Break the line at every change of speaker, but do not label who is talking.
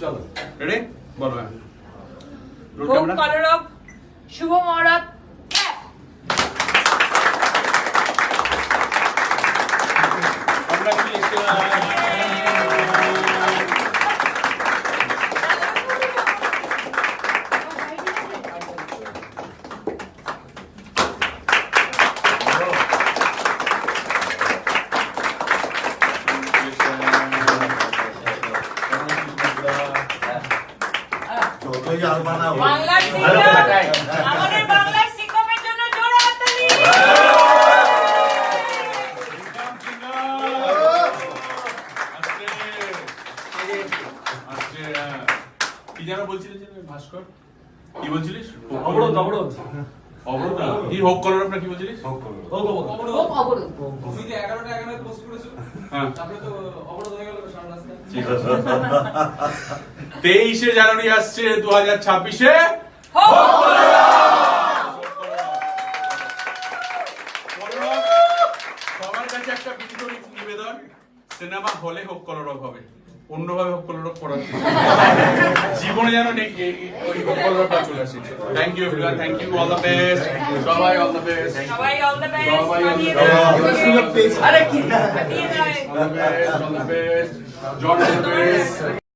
চলো
রেডি বলো
হোম কলরব শুভ মুহূর্ত বাংলার সিঙ্গাম আমাদের বাংলার সিঙ্গামের জন্য জোরে হাততালি
কি যেন বলছিলিস ভাস্কর কি বলছিলিস
অবরোধ অবরোধ
অবরোধ না কি হোক কলর আমরা কি বলছিলিস
অবরোধ
অফিসে 11টা 11 পোস্ট করেছো
হ্যাঁ
তারপরে তো অবরোধ হয়ে গেল সারা রাস্তা
ঠিক আছে 23 জানুয়ারি আসছে 2026 এ সবার কাছে একটা বিনীত নিবেদন সিনেমা হলে হোক কলরব হবে অন্যভাবে হোক কলরব করার জীবনে যেন ওই হোক কলরবটা চলে আসে thank you everyone thank you all the best সবাই অল দ্য বেস্ট
সবাই অল দ্য বেস্ট
সবাই all the
আরে কি
all the best all the best John all the best